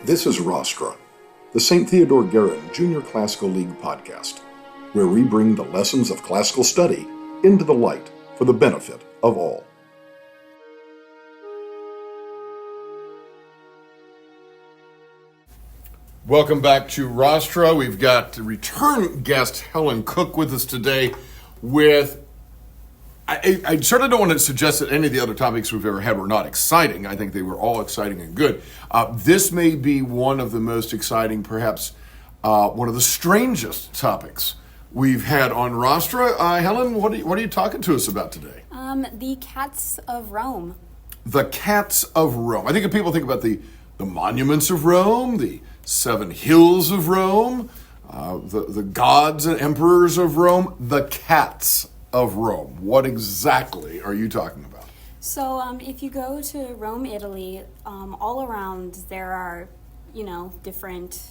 This is Rostra, the St. Theodore Guerin Junior Classical League podcast, where we bring the lessons of classical study into the light for the benefit of all. Welcome back to Rostra. We've got return guest Helen Koch with us today with, I certainly don't want to suggest that any of the other topics we've ever had were not exciting. I think they were all exciting and good. This may be one of the most exciting, perhaps one of the strangest topics we've had on Rostra. Helen, what are you talking to us about today? The cats of Rome. The cats of Rome. I think if people think about the monuments of Rome, the 7 hills of Rome, the gods and emperors of Rome, the cats of Rome. What exactly are you talking about? So if you go to Rome, Italy, all around there are, different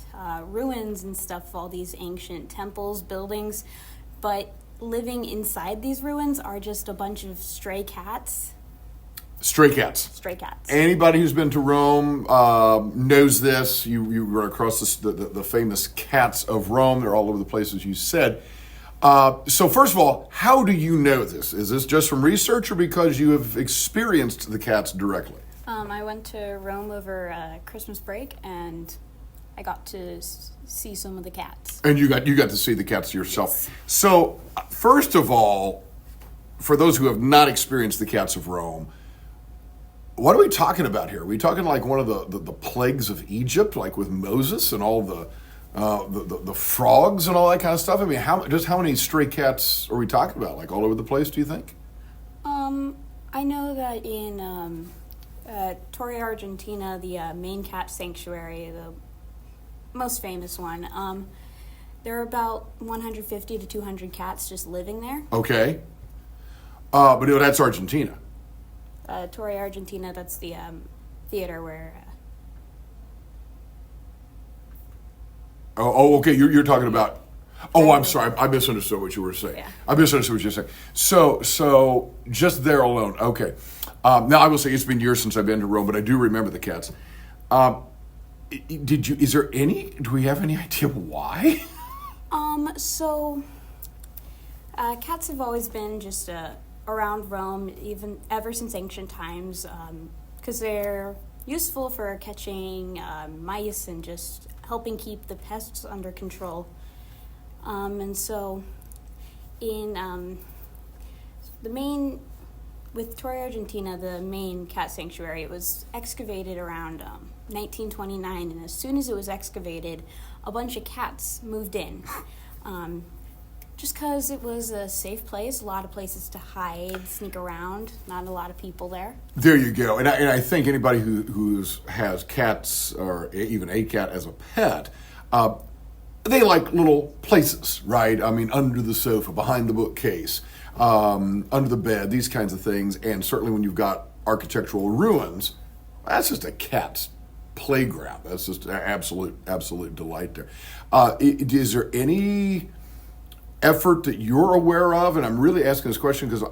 ruins and stuff, all these ancient temples, buildings, but living inside these ruins are just a bunch of stray cats. Stray cats. Stray cats. Anybody who's been to Rome knows this. You run across the famous cats of Rome. They're all over the place, as you said. So first of all, how do you know this? Is this just from research or because you have experienced the cats directly? I went to Rome over Christmas break, and I got to see some of the cats. And you got to see the cats yourself. Yes. So first of all, for those who have not experienced the cats of Rome, what are we talking about here? Are we talking like one of the plagues of Egypt, like with Moses and all the frogs and all that kind of stuff? I mean, how many stray cats are we talking about? Like all over the place, do you think? I know that in Torre, Argentina, the main cat sanctuary, the most famous one, there are about 150 to 200 cats just living there. Okay. But that's Argentina. Torre, Argentina, that's the theater where... Okay, you're talking about... Oh, I'm sorry, I misunderstood what you were saying. Yeah. I misunderstood what you were saying. So just there alone, okay. Now, I will say it's been years since I've been to Rome, but I do remember the cats. Do we have any idea why? So cats have always been just around Rome, ever since ancient times, because they're useful for catching mice and just helping keep the pests under control. And so with Torre, Argentina, the main cat sanctuary, it was excavated around 1929, and as soon as it was excavated, a bunch of cats moved in. Just because it was a safe place, a lot of places to hide, sneak around, not a lot of people there. There you go. And I think anybody who has cats or even a cat as a pet, they like little places, right? I mean, under the sofa, behind the bookcase, under the bed, these kinds of things. And certainly when you've got architectural ruins, that's just a cat's playground. That's just absolute delight there. Is there any effort that you're aware of, and I'm really asking this question because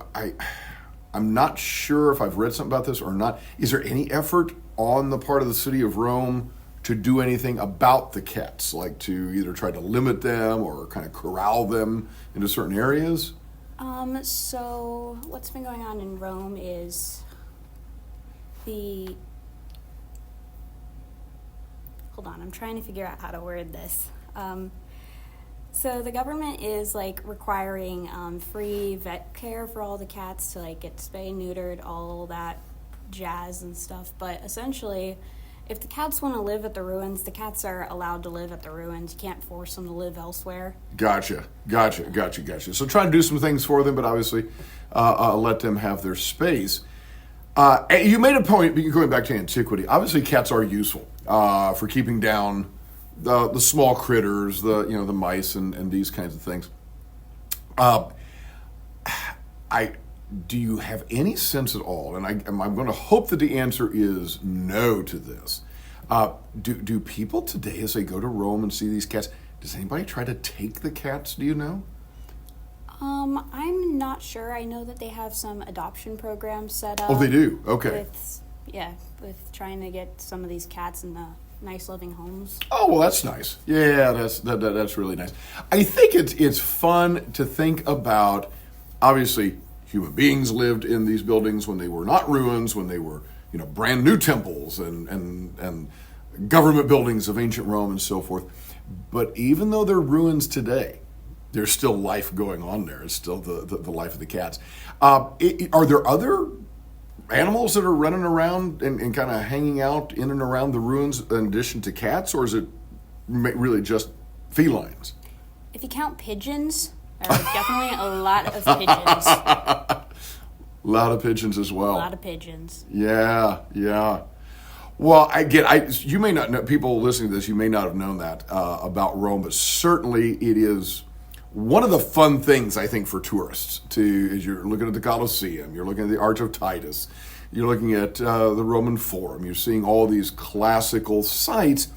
I'm not sure if I've read something about this or not. Is there any effort on the part of the city of Rome to do anything about the cats, like to either try to limit them or kind of corral them into certain areas? So what's been going on in Rome is hold on, I'm trying to figure out how to word this. So the government is requiring free vet care for all the cats to get spayed, neutered, all that jazz and stuff. But essentially, if the cats want to live at the ruins, the cats are allowed to live at the ruins. You can't force them to live elsewhere. Gotcha. So trying to do some things for them, but obviously let them have their space. You made a point, going back to antiquity. Obviously, cats are useful for keeping down the small critters, the mice and these kinds of things. Do you have any sense at all? And I'm going to hope that the answer is no to this. Do people today, as they go to Rome and see these cats, does anybody try to take the cats? Do you know? I'm not sure. I know that they have some adoption programs set up. Oh, they do? Okay. With Yeah, with trying to get some of these cats in the nice living homes. Oh, well, that's nice. Yeah, that's really nice. I think it's fun to think about. Obviously, human beings lived in these buildings when they were not ruins, when they were brand new temples and government buildings of ancient Rome and so forth. But even though they're ruins today, there's still life going on there. It's still the life of the cats. Are there other animals that are running around and kind of hanging out in and around the ruins in addition to cats, or is it really just felines? If you count pigeons, there are definitely a lot of pigeons. A lot of pigeons as well. A lot of pigeons. Yeah. Well, you may not know, people listening to this, you may not have known that about Rome, but certainly it is one of the fun things, I think, for tourists is you're looking at the Colosseum, you're looking at the Arch of Titus, you're looking at the Roman Forum, you're seeing all these classical sites.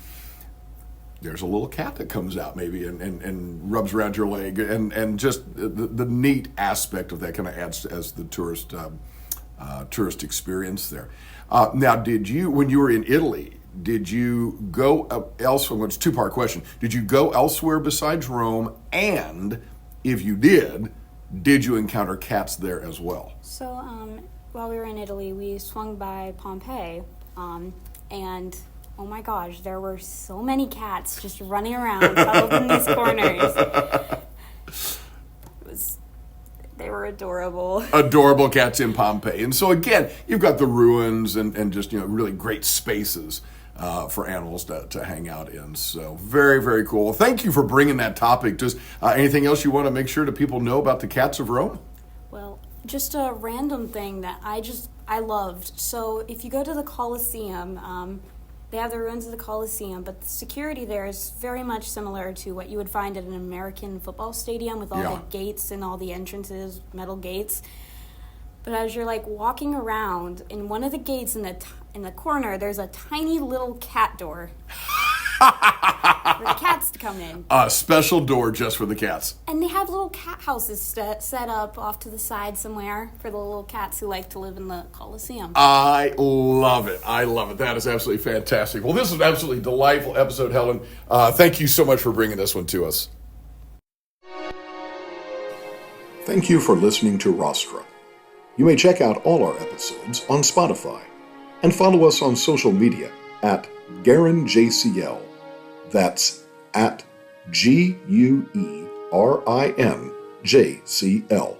There's a little cat that comes out maybe and rubs around your leg, and just the neat aspect of that kind of adds as the tourist experience there. Now, when you were in Italy, did you go elsewhere? Well, it's a two-part question. Did you go elsewhere besides Rome? And if you did you encounter cats there as well? So while we were in Italy, we swung by Pompeii, and oh my gosh, there were so many cats just running around, huddled in these corners. They were adorable. Adorable cats in Pompeii. And so again, you've got the ruins and just really great spaces for animals to hang out in. So very, very cool. Well, thank you for bringing that topic. Just anything else you want to make sure that people know about the cats of Rome? Well, just a random thing that I loved. So if you go to the Colosseum, they have the ruins of the Colosseum, but the security there is very much similar to what you would find at an American football stadium with all the gates and all the entrances, metal gates. But as you're walking around, in one of the gates in the corner, there's a tiny little cat door for the cats to come in. A special door just for the cats. And they have little cat houses set up off to the side somewhere for the little cats who like to live in the Colosseum. I love it. That is absolutely fantastic. Well, this is an absolutely delightful episode, Helen. Thank you so much for bringing this one to us. Thank you for listening to Rostra. You may check out all our episodes on Spotify and follow us on social media at GuerinJCL. That's at GuerinJCL.